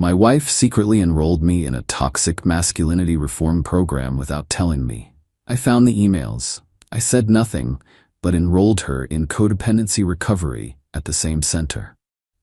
My wife secretly enrolled me in a toxic masculinity reform program without telling me. I found the emails. I said nothing, but enrolled her in codependency recovery at the same center.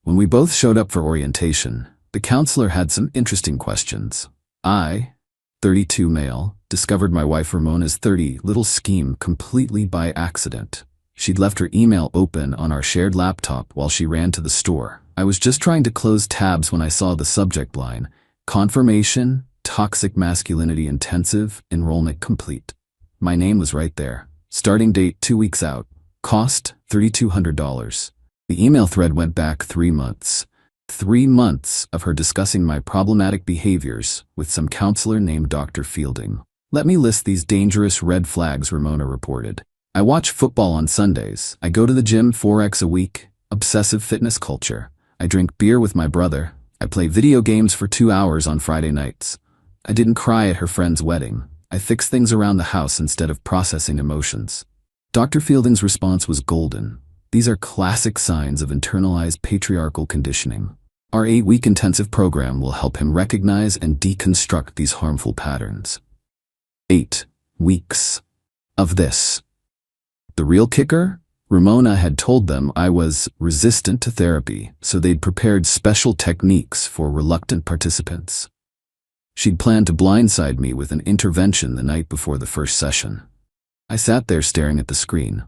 When we both showed up for orientation, the counselor had some interesting questions. I, 32 male, discovered my wife Ramona's 30 little scheme completely by accident. She'd left her email open on our shared laptop while she ran to the store. I was just trying to close tabs when I saw the subject line, Confirmation, Toxic Masculinity Intensive, Enrollment Complete. My name was right there. Starting date 2 weeks out. Cost $3,200. The email thread went back 3 months. 3 months of her discussing my problematic behaviors with some counselor named Dr. Fielding. Let me list these dangerous red flags, Ramona reported. I watch football on Sundays. I go to the gym 4x a week. Obsessive fitness culture. I drink beer with my brother. I play video games for 2 hours on Friday nights. I didn't cry at her friend's wedding. I fix things around the house instead of processing emotions. Dr. Fielding's response was golden. These are classic signs of internalized patriarchal conditioning. Our 8-week intensive program will help him recognize and deconstruct these harmful patterns. 8 weeks of this. The real kicker? Ramona had told them I was resistant to therapy, so they'd prepared special techniques for reluctant participants. She'd planned to blindside me with an intervention the night before the first session. I sat there staring at the screen.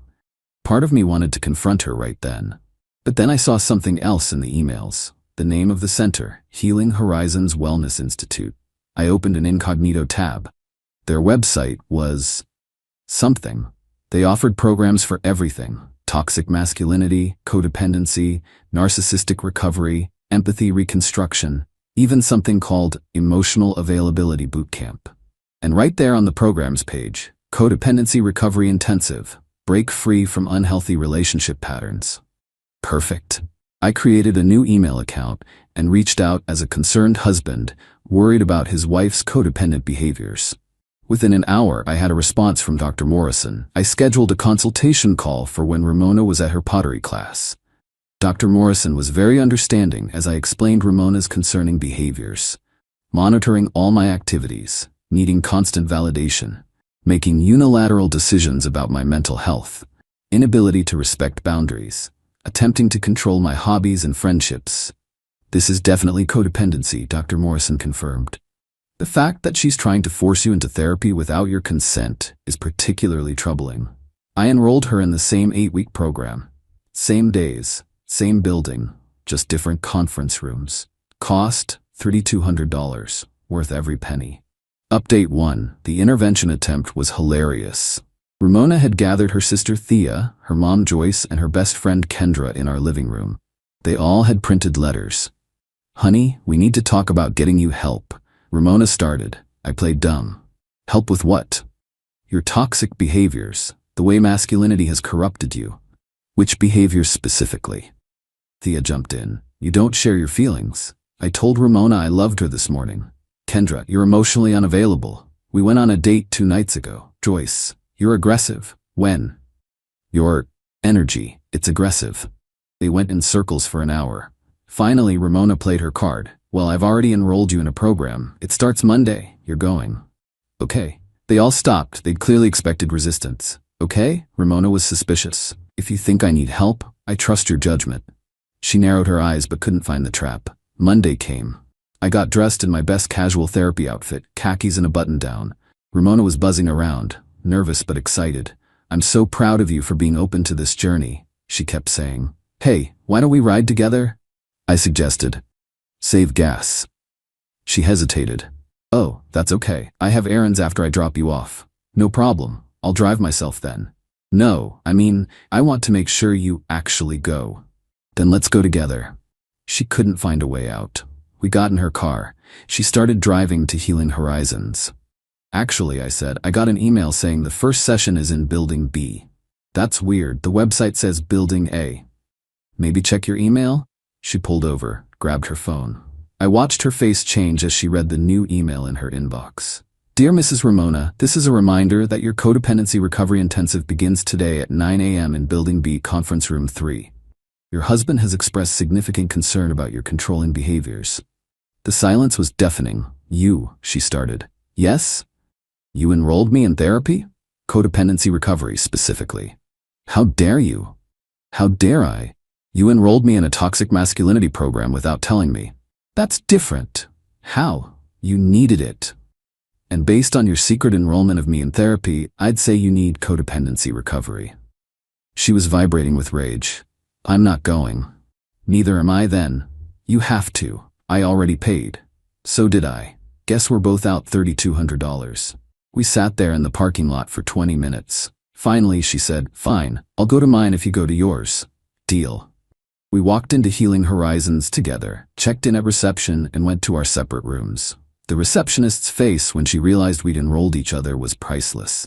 Part of me wanted to confront her right then. But then I saw something else in the emails. The name of the center, Healing Horizons Wellness Institute. I opened an incognito tab. Their website was something. They offered programs for everything: toxic masculinity, codependency, narcissistic recovery, empathy reconstruction, even something called Emotional Availability Bootcamp. And right there on the programs page, Codependency Recovery Intensive, break free from unhealthy relationship patterns. Perfect. I created a new email account and reached out as a concerned husband, worried about his wife's codependent behaviors. Within an hour, I had a response from Dr. Morrison. I scheduled a consultation call for when Ramona was at her pottery class. Dr. Morrison was very understanding as I explained Ramona's concerning behaviors. Monitoring all my activities, needing constant validation, making unilateral decisions about my mental health, inability to respect boundaries, attempting to control my hobbies and friendships. This is definitely codependency, Dr. Morrison confirmed. The fact that she's trying to force you into therapy without your consent is particularly troubling. I enrolled her in the same 8-week program. Same days, same building, just different conference rooms. Cost $3,200, worth every penny. Update 1. The intervention attempt was hilarious. Ramona had gathered her sister Thea, her mom Joyce, and her best friend Kendra in our living room. They all had printed letters. "Honey, we need to talk about getting you help." Ramona started. I played dumb. "Help with what?" "Your toxic behaviors, the way masculinity has corrupted you." "Which behaviors specifically?" Thea jumped in. "You don't share your feelings. I told Ramona I loved her this morning." "Kendra, you're emotionally unavailable. We went on a date 2 nights ago." "Joyce, you're aggressive." "When?" "Your energy, it's aggressive." They went in circles for an hour. Finally, Ramona played her card. "Well, I've already enrolled you in a program. It starts Monday. You're going." "Okay." They all stopped. They'd clearly expected resistance. "Okay?" Ramona was suspicious. "If you think I need help, I trust your judgment." She narrowed her eyes but couldn't find the trap. Monday came. I got dressed in my best casual therapy outfit, khakis and a button-down. Ramona was buzzing around, nervous but excited. "I'm so proud of you for being open to this journey," she kept saying. "Hey, why don't we ride together?" I suggested. "Save gas." She hesitated. "Oh, that's okay. I have errands after I drop you off." "No problem. I'll drive myself then." "No, I mean, I want to make sure you actually go." "Then let's go together." She couldn't find a way out. We got in her car. She started driving to Healing Horizons. "Actually," I said, "I got an email saying the first session is in Building B." "That's weird. The website says Building A." "Maybe check your email?" She pulled over, grabbed her phone. I watched her face change as she read the new email in her inbox. "Dear Mrs. Ramona, this is a reminder that your Codependency Recovery Intensive begins today at 9 a.m. in Building B, Conference Room 3. Your husband has expressed significant concern about your controlling behaviors. The silence was deafening. You, she started. Yes? You enrolled me in therapy? Codependency recovery, specifically. How dare you? How dare I? You enrolled me in a toxic masculinity program without telling me. That's different. How? You needed it. And based on your secret enrollment of me in therapy, I'd say you need codependency recovery. She was vibrating with rage. I'm not going. Neither am I then. You have to. I already paid. So did I. Guess we're both out $3,200. We sat there in the parking lot for 20 minutes. Finally, she said, fine, I'll go to mine if you go to yours. Deal. We walked into Healing Horizons together, checked in at reception, and went to our separate rooms. The receptionist's face when she realized we'd enrolled each other was priceless.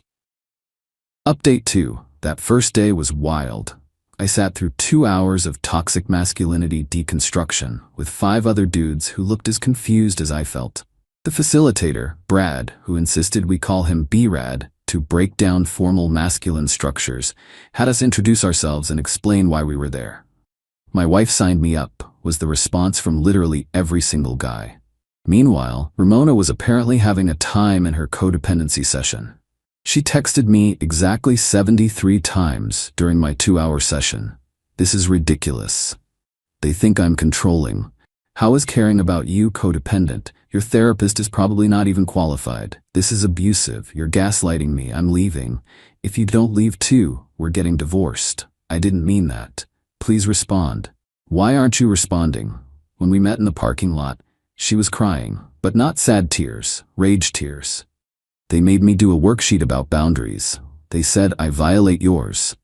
Update 2. That first day was wild. I sat through 2 hours of toxic masculinity deconstruction with 5 other dudes who looked as confused as I felt. The facilitator, Brad, who insisted we call him B-Rad, to break down formal masculine structures, had us introduce ourselves and explain why we were there. My wife signed me up, was the response from literally every single guy. Meanwhile, Ramona was apparently having a time in her codependency session. She texted me exactly 73 times during my 2-hour session. This is ridiculous. They think I'm controlling. How is caring about you codependent? Your therapist is probably not even qualified. This is abusive. You're gaslighting me. I'm leaving. If you don't leave too, we're getting divorced. I didn't mean that. Please respond. Why aren't you responding? When we met in the parking lot, she was crying, but not sad tears, rage tears. They made me do a worksheet about boundaries. They said I violate yours.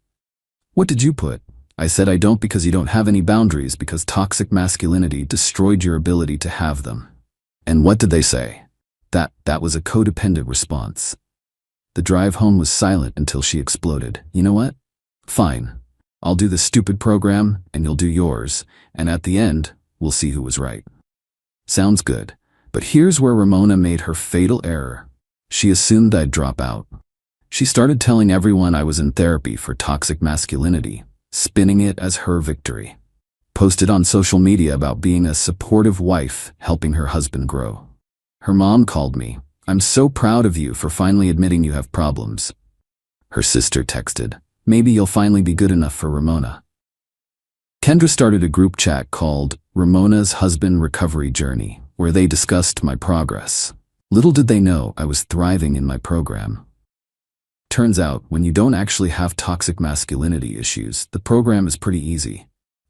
What did you put? I said I don't because you don't have any boundaries because toxic masculinity destroyed your ability to have them. And what did they say? That was a codependent response. The drive home was silent until she exploded. You know what? Fine. I'll do the stupid program and you'll do yours, and at the end, we'll see who was right. Sounds good. But here's where Ramona made her fatal error. She assumed I'd drop out. She started telling everyone I was in therapy for toxic masculinity, spinning it as her victory. Posted on social media about being a supportive wife helping her husband grow. Her mom called me. I'm so proud of you for finally admitting you have problems. Her sister texted, maybe you'll finally be good enough for Ramona. Kendra started a group chat called Ramona's Husband Recovery Journey, where they discussed my progress. Little did they know I was thriving in my program. Turns out, when you don't actually have toxic masculinity issues, the program is pretty easy.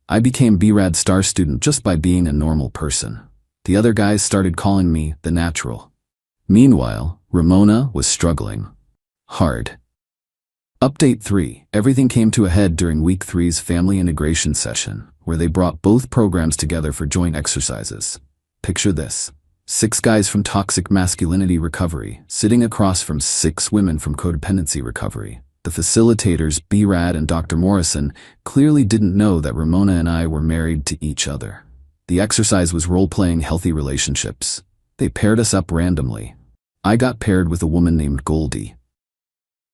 I became B-Rad star student just by being a normal person. The other guys started calling me the natural. Meanwhile, Ramona was struggling. Hard. Update 3. Everything came to a head during week 3's family integration session, where they brought both programs together for joint exercises. Picture this. 6 guys from toxic masculinity recovery, sitting across from 6 women from codependency recovery. The facilitators, B-Rad and Dr. Morrison, clearly didn't know that Ramona and I were married to each other. The exercise was role-playing healthy relationships. They paired us up randomly. I got paired with a woman named Goldie.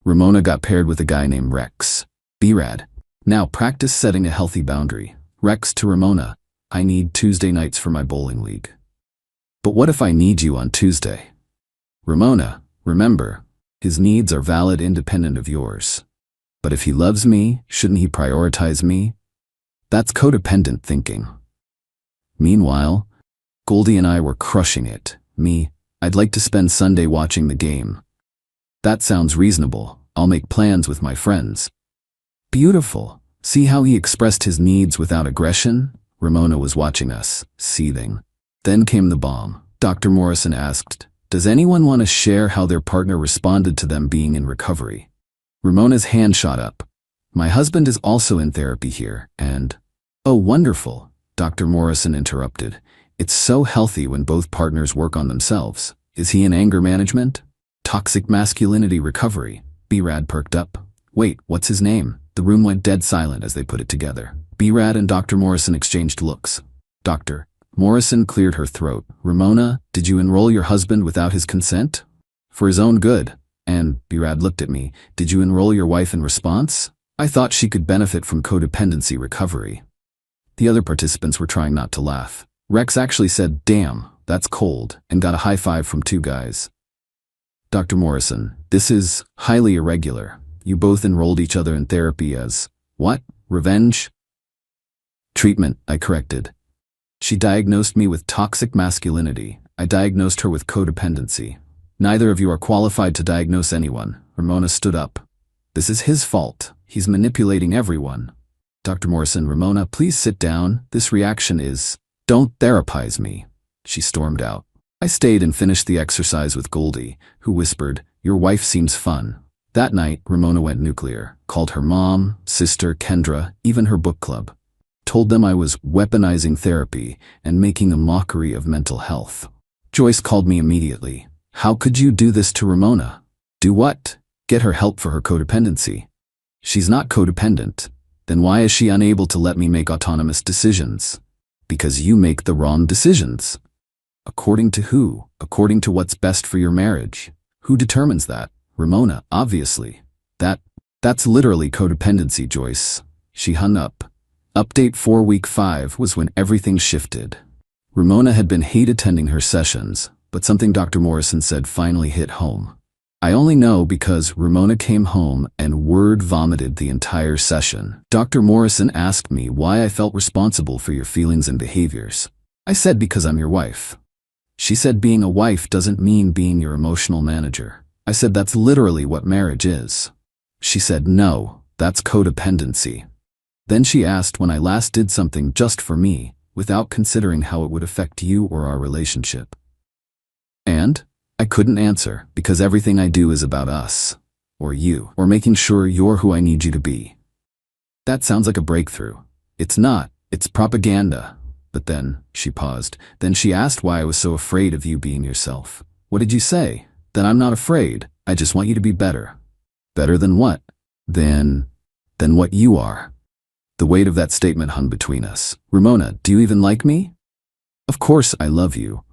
Ramona got paired with a guy named Rex. B-Rad. Now practice setting a healthy boundary. Rex to Ramona. I need Tuesday nights for my bowling league. But what if I need you on Tuesday? Ramona, remember, his needs are valid independent of yours. But if he loves me, shouldn't he prioritize me? That's codependent thinking. Meanwhile, Goldie and I were crushing it. Me, I'd like to spend Sunday watching the game. That sounds reasonable. I'll make plans with my friends. Beautiful. See how he expressed his needs without aggression? Ramona was watching us, seething. Then came the bomb. Dr. Morrison asked, does anyone want to share how their partner responded to them being in recovery? Ramona's hand shot up. My husband is also in therapy here, and... Oh, wonderful, Dr. Morrison interrupted. It's so healthy when both partners work on themselves. Is he in anger management? Toxic masculinity recovery. B-Rad perked up. Wait, what's his name? The room went dead silent as they put it together. B-Rad and Dr. Morrison exchanged looks. Dr. Morrison cleared her throat. Ramona, did you enroll your husband without his consent? For his own good. And, B-Rad looked at me, did you enroll your wife in response? I thought she could benefit from codependency recovery. The other participants were trying not to laugh. Rex actually said, damn, that's cold, and got a high five from two guys. Dr. Morrison, this is highly irregular. You both enrolled each other in therapy as, what, revenge? Treatment, I corrected. She diagnosed me with toxic masculinity. I diagnosed her with codependency. Neither of you are qualified to diagnose anyone. Ramona stood up. This is his fault. He's manipulating everyone. Dr. Morrison, Ramona, please sit down. This reaction is, don't therapize me. She stormed out. I stayed and finished the exercise with Goldie, who whispered, your wife seems fun. That night, Ramona went nuclear, called her mom, sister, Kendra, even her book club. Told them I was weaponizing therapy and making a mockery of mental health. Joyce called me immediately. How could you do this to Ramona? Do what? Get her help for her codependency. She's not codependent. Then why is she unable to let me make autonomous decisions? Because you make the wrong decisions. According to who? According to what's best for your marriage. Who determines that? Ramona, obviously. That's literally codependency, Joyce. She hung up. Update 4 week 5 was when everything shifted. Ramona had been hate attending her sessions, but something Dr. Morrison said finally hit home. I only know because Ramona came home and word vomited the entire session. Dr. Morrison asked me why I felt responsible for your feelings and behaviors. I said because I'm your wife. She said being a wife doesn't mean being your emotional manager. I said that's literally what marriage is. She said no, that's codependency. Then she asked when I last did something just for me, without considering how it would affect you or our relationship. And I couldn't answer because everything I do is about us, or you, or making sure you're who I need you to be. That sounds like a breakthrough. It's not, it's propaganda. But then, she paused, then she asked why I was so afraid of you being yourself. What did you say? That I'm not afraid, I just want you to be better. Better than what? Than what you are. The weight of that statement hung between us. Ramona, do you even like me? Of course I love you.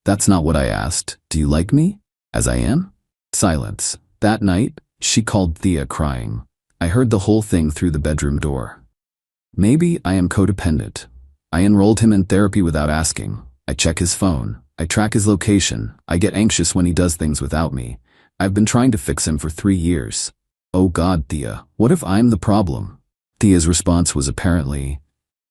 That's not what I asked. Do you like me? As I am? Silence. That night, she called Thea crying. I heard the whole thing through the bedroom door. Maybe I am codependent. I enrolled him in therapy without asking. I check his phone. I track his location. I get anxious when he does things without me. I've been trying to fix him for 3 years. Oh God, Thea, what if I'm the problem? Thea's response was apparently,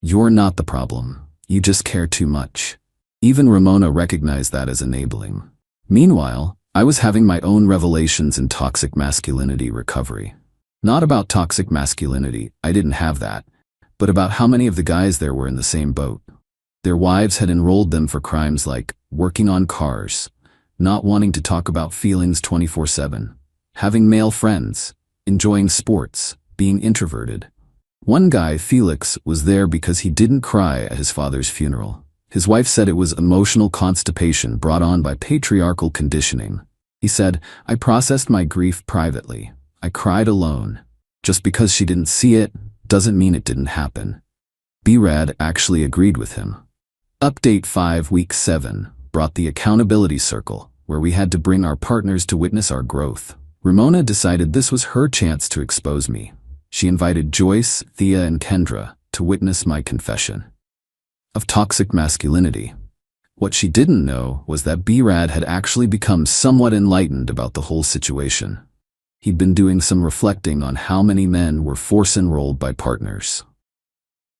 you're not the problem. You just care too much. Even Ramona recognized that as enabling. Meanwhile, I was having my own revelations in toxic masculinity recovery. Not about toxic masculinity, I didn't have that, but about how many of the guys there were in the same boat. Their wives had enrolled them for crimes like working on cars, not wanting to talk about feelings 24/7, having male friends, enjoying sports, being introverted. One guy, Felix, was there because he didn't cry at his father's funeral. His wife said it was emotional constipation brought on by patriarchal conditioning. He said, I processed my grief privately. I cried alone. Just because she didn't see it doesn't mean it didn't happen. B-Rad actually agreed with him. Update 5 week 7 brought the accountability circle, where we had to bring our partners to witness our growth. Ramona decided this was her chance to expose me. She invited Joyce, Thea, and Kendra to witness my confession of toxic masculinity. What she didn't know was that B-Rad had actually become somewhat enlightened about the whole situation. He'd been doing some reflecting on how many men were force-enrolled by partners.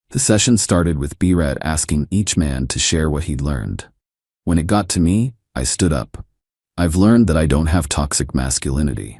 The session started with B-Rad asking each man to share what he'd learned. When it got to me, I stood up. I've learned that I don't have toxic masculinity.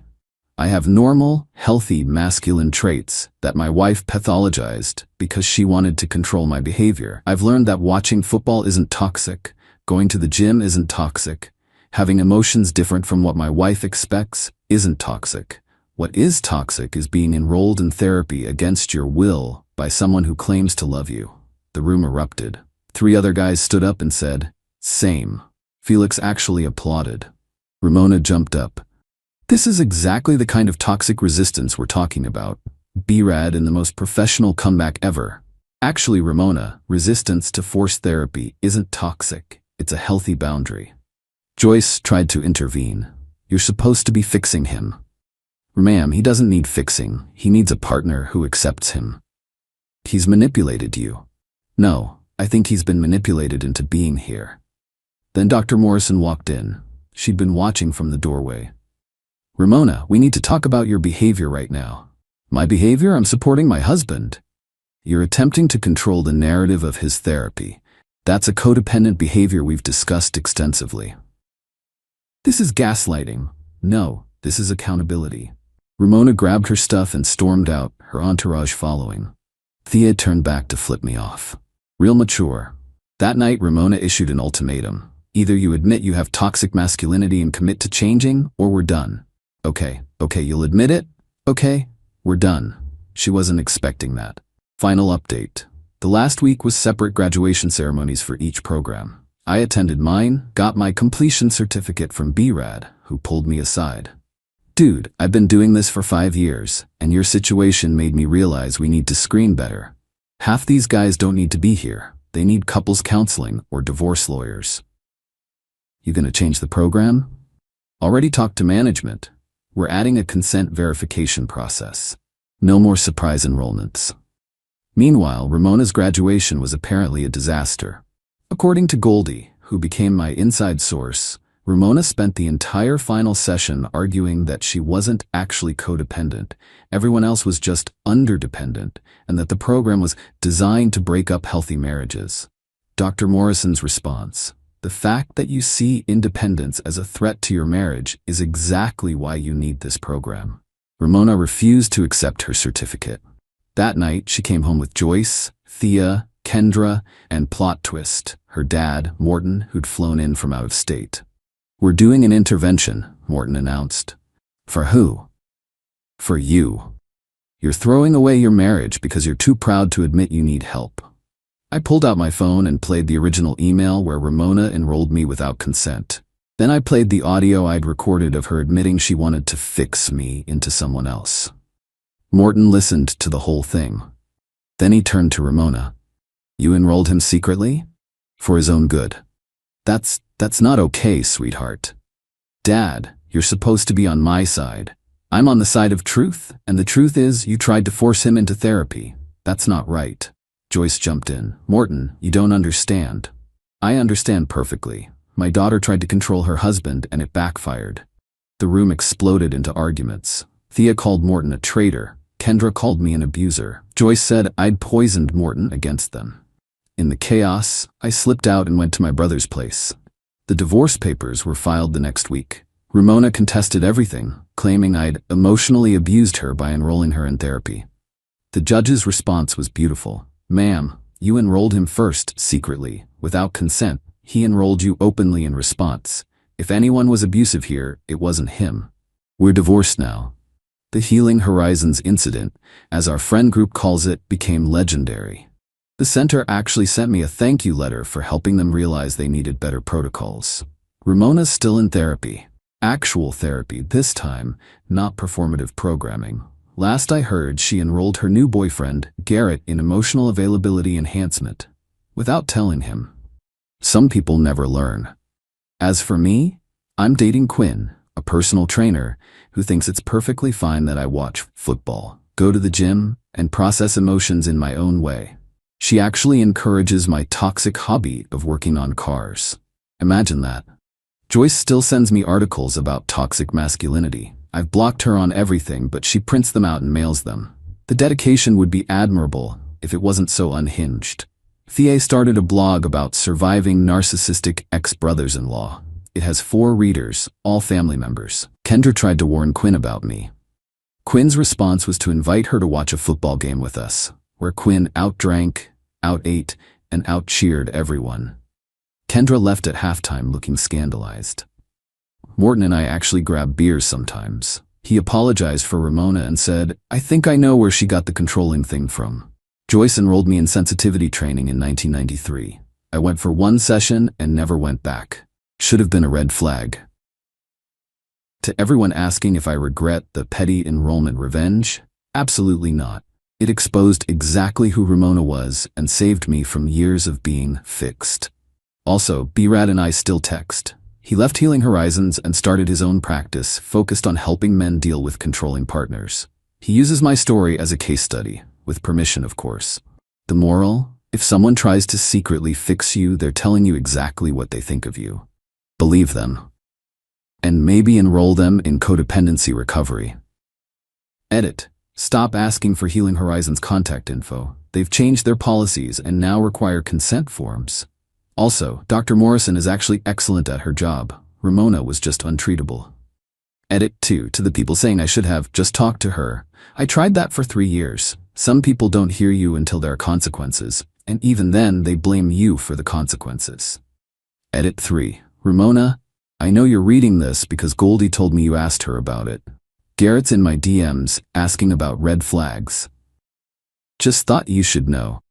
I have normal, healthy masculine traits that my wife pathologized because she wanted to control my behavior. I've learned that watching football isn't toxic, going to the gym isn't toxic, having emotions different from what my wife expects isn't toxic. What is toxic is being enrolled in therapy against your will by someone who claims to love you. The room erupted. 3 other guys stood up and said, same. Felix actually applauded. Ramona jumped up. This is exactly the kind of toxic resistance we're talking about. B-Rad in the most professional comeback ever. Actually, Ramona, resistance to forced therapy isn't toxic. It's a healthy boundary. Joyce tried to intervene. You're supposed to be fixing him. Ma'am, he doesn't need fixing. He needs a partner who accepts him. He's manipulated you. No, I think he's been manipulated into being here. Then Dr. Morrison walked in. She'd been watching from the doorway. "Ramona, we need to talk about your behavior right now." "My behavior? I'm supporting my husband." "You're attempting to control the narrative of his therapy. That's a codependent behavior we've discussed extensively." "This is gaslighting." "No, this is accountability." Ramona grabbed her stuff and stormed out, her entourage following. Thea turned back to flip me off. Real mature. That night, Ramona issued an ultimatum. "Either you admit you have toxic masculinity and commit to changing, or we're done." Okay, you'll admit it? Okay, we're done. She wasn't expecting that. Final update. The last week was separate graduation ceremonies for each program. I attended mine, got my completion certificate from BRAD, who pulled me aside. "Dude, I've been doing this for 5 years, and your situation made me realize we need to screen better. Half these guys don't need to be here. They need couples counseling or divorce lawyers." "You gonna change the program?" "Already talked to management. We're adding a consent verification process. No more surprise enrollments." Meanwhile, Ramona's graduation was apparently a disaster. According to Goldie, who became my inside source, Ramona spent the entire final session arguing that she wasn't actually codependent, everyone else was just underdependent, and that the program was designed to break up healthy marriages. Dr. Morrison's response: "The fact that you see independence as a threat to your marriage is exactly why you need this program." Ramona refused to accept her certificate. That night, she came home with Joyce, Thea, Kendra, and plot twist, her dad, Morton, who'd flown in from out of state. "We're doing an intervention," Morton announced. "For who?" "For you. You're throwing away your marriage because you're too proud to admit you need help." I pulled out my phone and played the original email where Ramona enrolled me without consent. Then I played the audio I'd recorded of her admitting she wanted to fix me into someone else. Morton listened to the whole thing. Then he turned to Ramona. "You enrolled him secretly? For his own good. That's not okay, sweetheart. Dad, you're supposed to be on my side. I'm on the side of truth, and the truth is you tried to force him into therapy. That's not right." Joyce jumped in. "Morton, you don't understand." "I understand perfectly. My daughter tried to control her husband and it backfired." The room exploded into arguments. Thea called Morton a traitor. Kendra called me an abuser. Joyce said I'd poisoned Morton against them. In the chaos, I slipped out and went to my brother's place. The divorce papers were filed the next week. Ramona contested everything, claiming I'd emotionally abused her by enrolling her in therapy. The judge's response was beautiful. "Ma'am, you enrolled him first, secretly, without consent. He enrolled you openly in response. If anyone was abusive here, it wasn't him. We're divorced now." The Healing Horizons incident, as our friend group calls it, became legendary. The center actually sent me a thank you letter for helping them realize they needed better protocols. Ramona's still in therapy. Actual therapy this time, not performative programming. Last I heard, she enrolled her new boyfriend, Garrett, in emotional availability enhancement, without telling him. Some people never learn. As for me, I'm dating Quinn, a personal trainer, who thinks it's perfectly fine that I watch football, go to the gym, and process emotions in my own way. She actually encourages my toxic hobby of working on cars. Imagine that. Joyce still sends me articles about toxic masculinity. I've blocked her on everything, but she prints them out and mails them. The dedication would be admirable if it wasn't so unhinged. Thea started a blog about surviving narcissistic ex-brothers-in-law. It has 4 readers, all family members. Kendra tried to warn Quinn about me. Quinn's response was to invite her to watch a football game with us, where Quinn outdrank, outate, and outcheered everyone. Kendra left at halftime looking scandalized. Morton and I actually grab beers sometimes. He apologized for Ramona and said, "I think I know where she got the controlling thing from." Joyce enrolled me in sensitivity training in 1993. I went for 1 session and never went back. Should have been a red flag. To everyone asking if I regret the petty enrollment revenge, absolutely not. It exposed exactly who Ramona was and saved me from years of being fixed. Also, B-Rad and I still text. He left Healing Horizons and started his own practice focused on helping men deal with controlling partners. He uses my story as a case study, with permission of course. The moral? If someone tries to secretly fix you, they're telling you exactly what they think of you. Believe them. And maybe enroll them in codependency recovery. Edit. Stop asking for Healing Horizons contact info. They've changed their policies and now require consent forms. Also, Dr. Morrison is actually excellent at her job. Ramona was just untreatable. Edit 2. To the people saying I should have just talked to her. I tried that for 3 years. Some people don't hear you until there are consequences, and even then they blame you for the consequences. Edit 3. Ramona, I know you're reading this because Goldie told me you asked her about it. Garrett's in my DMs asking about red flags. Just thought you should know.